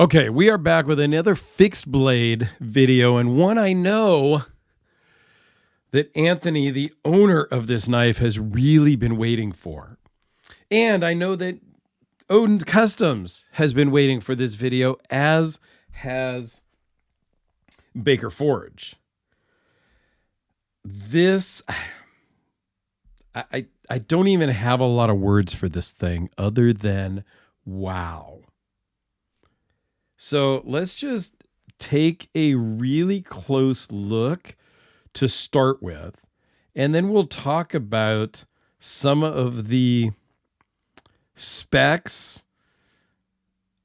Okay, we are back with another fixed blade video, and one I know that Anthony, the owner of this knife, has really been waiting for. And I know that Oden Customs has been waiting for this video, as has Baker Forge. This, I don't even have a lot of words for this thing other than wow. So let's just take a really close look to start with, and then we'll talk about some of the specs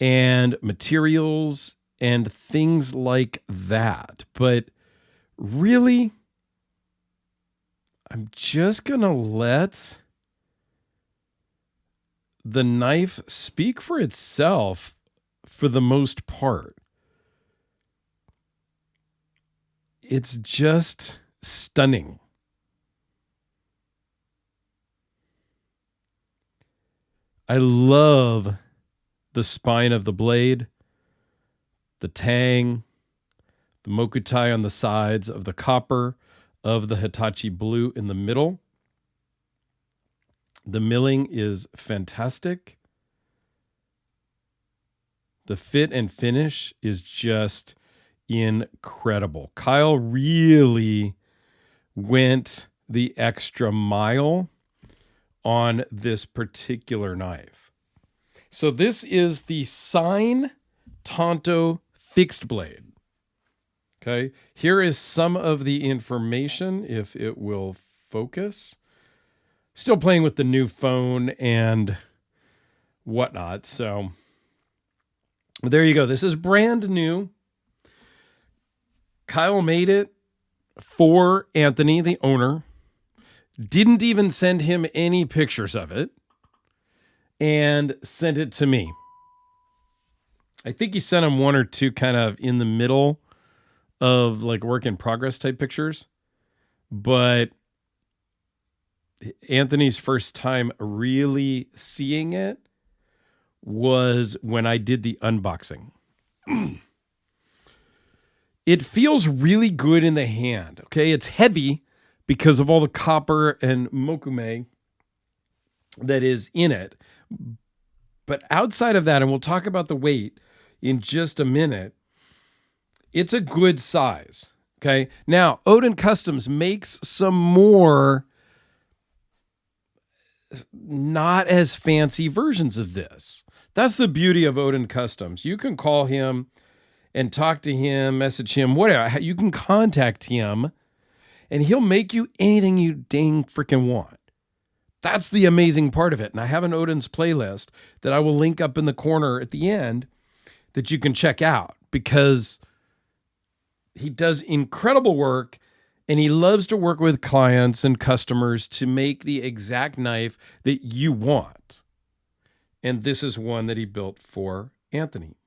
and materials and things like that. But really, I'm just going to let the knife speak for itself for the most part. It's just stunning. I love the spine of the blade, the tang, the mokutai on the sides of the copper, of the Hitachi blue in the middle. The milling is fantastic. The fit and finish is just incredible. Kyle really went the extra mile on this particular knife. So this is the Sine Tanto fixed blade. Okay, here is some of the information if it will focus. Still playing with the new phone and whatnot. So there you go. This is brand new. Kyle made it for Anthony, the owner. Didn't even send him any pictures of it and sent it to me. I think he sent him one or two kind of in the middle of like work in progress type pictures. But Anthony's first time really seeing it was when I did the unboxing. It feels really good in the hand. Okay, it's heavy because of all the copper and mokume that is in it. But outside of that, and we'll talk about the weight in just a minute, it's a good size. Okay, now Oden Customs makes some more not as fancy versions of this. That's the beauty of Oden Customs. You can call him and talk to him, message him, whatever. You can contact him and he'll make you anything you dang freaking want. That's the amazing part of it. And I have an Oden's playlist that I will link up in the corner at the end that you can check out because he does incredible work. And he loves to work with clients and customers to make the exact knife that you want. And this is one that he built for Anthony.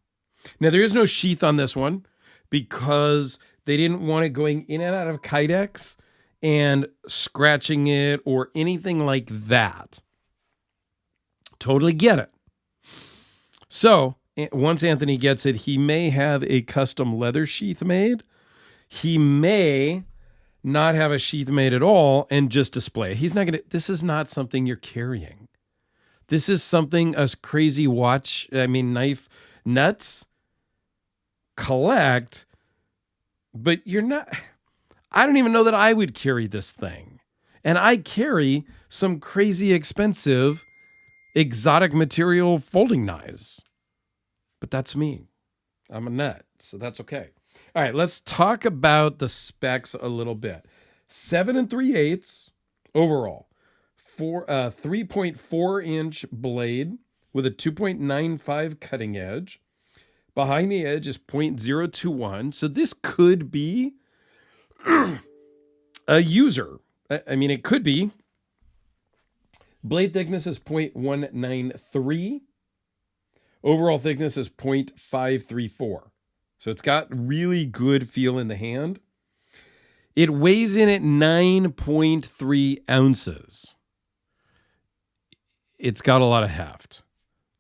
Now, there is no sheath on this one because they didn't want it going in and out of Kydex and scratching it or anything like that. Totally get it. So once Anthony gets it, he may have a custom leather sheath made. He may not have a sheath made at all and just display it. He's not going to, this is not something you're carrying. This is something us crazy knife nuts collect, but you're not, I don't even know that I would carry this thing. And I carry some crazy expensive exotic material folding knives, but that's me. I'm a nut, so that's okay. All right, let's talk about the specs a little bit. 7 3/8 overall. 3.4 inch blade with a 2.95 cutting edge. Behind the edge is 0.021. So this could be a user. I mean, it could be. Blade thickness is 0.193. Overall thickness is 0.534. So it's got really good feel in the hand. It weighs in at 9.3 ounces. It's got a lot of heft.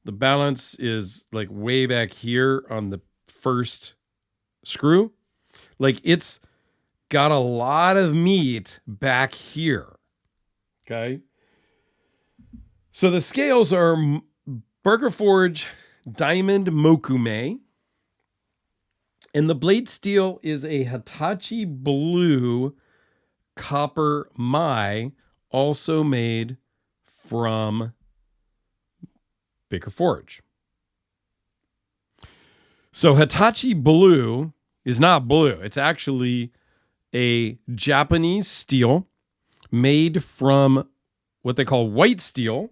The balance is like way back here on the first screw. Like it's got a lot of meat back here. Okay. So the scales are Burger Forge Diamond Mokume. And the blade steel is a Hitachi Blue Copper Mai, also made from Baker Forge. So Hitachi Blue is not blue. It's actually a Japanese steel made from what they call white steel,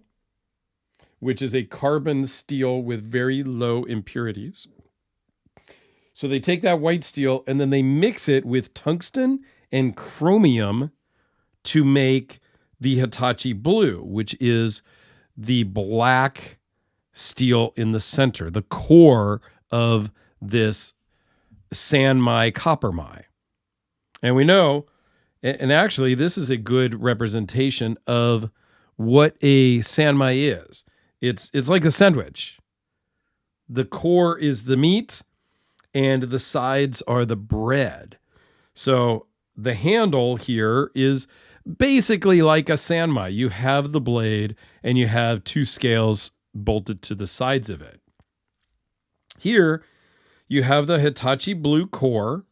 which is a carbon steel with very low impurities. So they take that white steel and then they mix it with tungsten and chromium to make the Hitachi Blue, which is the black steel in the center, the core of this Sanmai Copper Mai. And we know, and actually this is a good representation of what a Sanmai is. It's like a sandwich. The core is the meat and the sides are the bread. So the handle here is basically like a Sanmai. You have the blade and you have two scales bolted to the sides of it. Here, you have the Hitachi Blue core,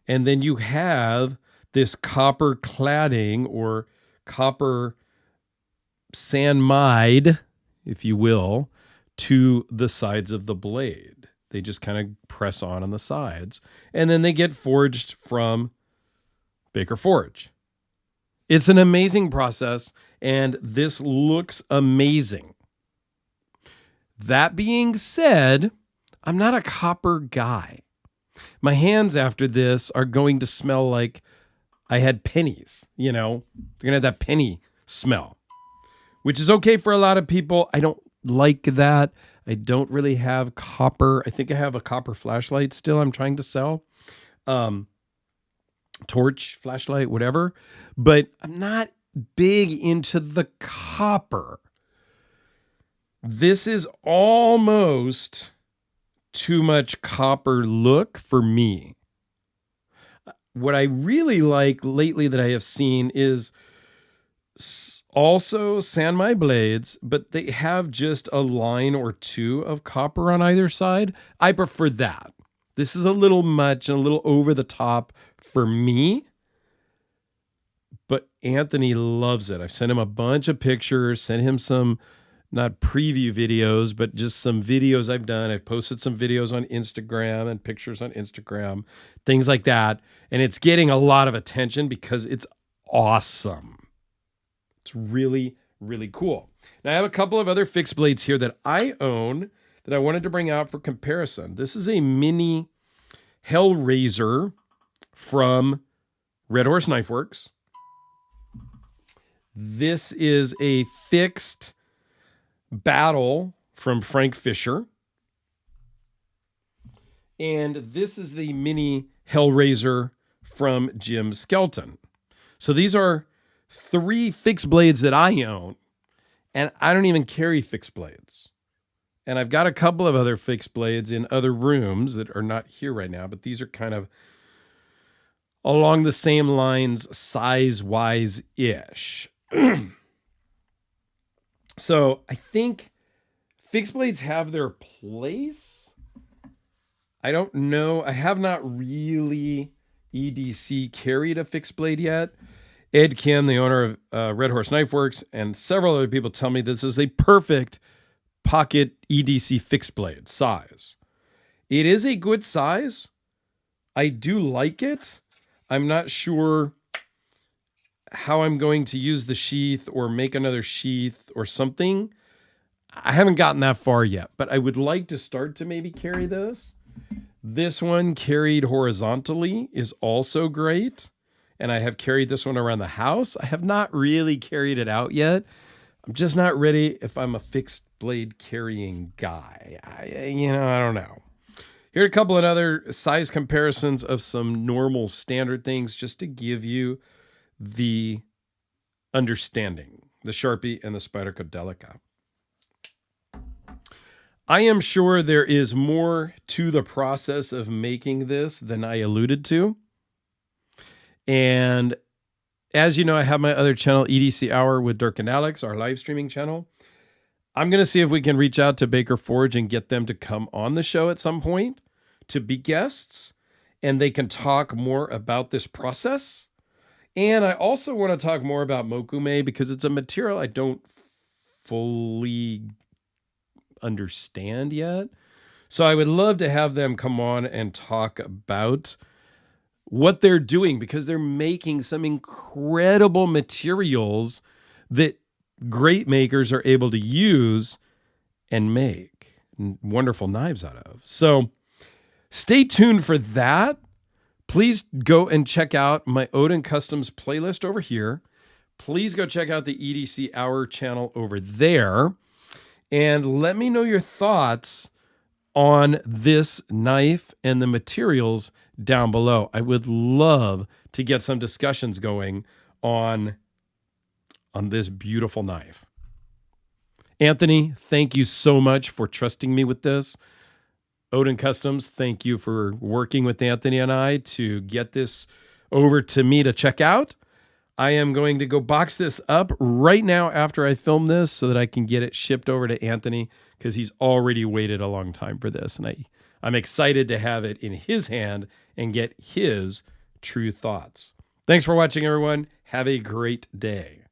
and then you have this copper cladding or copper Sanmai, if you will, to the sides of the blade. They just kind of press on the sides, and then they get forged from Baker Forge. It's an amazing process, and this looks amazing. That being said, I'm not a copper guy. My hands after this are going to smell like I had pennies, you know? They're going to have that penny smell, which is okay for a lot of people. I don't like that. I don't really have copper. I think I have a copper flashlight still I'm trying to sell. Torch, flashlight, whatever. But I'm not big into the copper. This is almost too much copper look for me. What I really like lately that I have seen is also Sanmai blades, but they have just a line or two of copper on either side. I prefer that. This is a little much and a little over the top for me. But Anthony loves it. I've sent him a bunch of pictures, sent him some, not preview videos, but just some videos I've done. I've posted some videos on Instagram and pictures on Instagram, things like that. And it's getting a lot of attention because it's awesome. It's really, really cool. Now I have a couple of other fixed blades here that I own that I wanted to bring out for comparison. This is a mini Hellraiser from Red Horse Knife Works. This is a fixed Battle from Frank Fisher. And this is the mini Hellraiser from Jim Skelton. So these are 3 fixed blades that I own, and I don't even carry fixed blades. And I've got a couple of other fixed blades in other rooms that are not here right now, but these are kind of along the same lines, size-wise-ish. So I think fixed blades have their place. I don't know. I have not really EDC carried a fixed blade yet. Ed Kim, the owner of Red Horse Knife Works, and several other people tell me this is a perfect pocket EDC fixed blade size. It is a good size. I do like it. I'm not sure how I'm going to use the sheath or make another sheath or something. I haven't gotten that far yet, but I would like to start to maybe carry this. This one carried horizontally is also great. And I have carried this one around the house. I have not really carried it out yet. I'm just not ready if I'm a fixed blade carrying guy. I don't know. Here are a couple of other size comparisons of some normal standard things just to give you the understanding. The Sharpie and the Spyderco Delica. I am sure there is more to the process of making this than I alluded to. And as you know, I have my other channel, EDC Hour with Dirk and Alex, our live streaming channel. I'm going to see if we can reach out to Baker Forge and get them to come on the show at some point to be guests, and they can talk more about this process. And I also want to talk more about mokume because it's a material I don't fully understand yet. So I would love to have them come on and talk about what they're doing, because they're making some incredible materials that great makers are able to use and make wonderful knives out of. So stay tuned for that. Please go and check out my Oden Customs playlist over here. Please go check out the EDC Hour channel over there. And let me know your thoughts on this knife and the materials down below. I would love to get some discussions going on this beautiful knife. Anthony, thank you so much for trusting me with this. Oden Customs, thank you for working with Anthony and I to get this over to me to check out. I am going to go box this up right now after I film this so that I can get it shipped over to Anthony, because he's already waited a long time for this. And I'm excited to have it in his hand and get his true thoughts. Thanks for watching, everyone. Have a great day.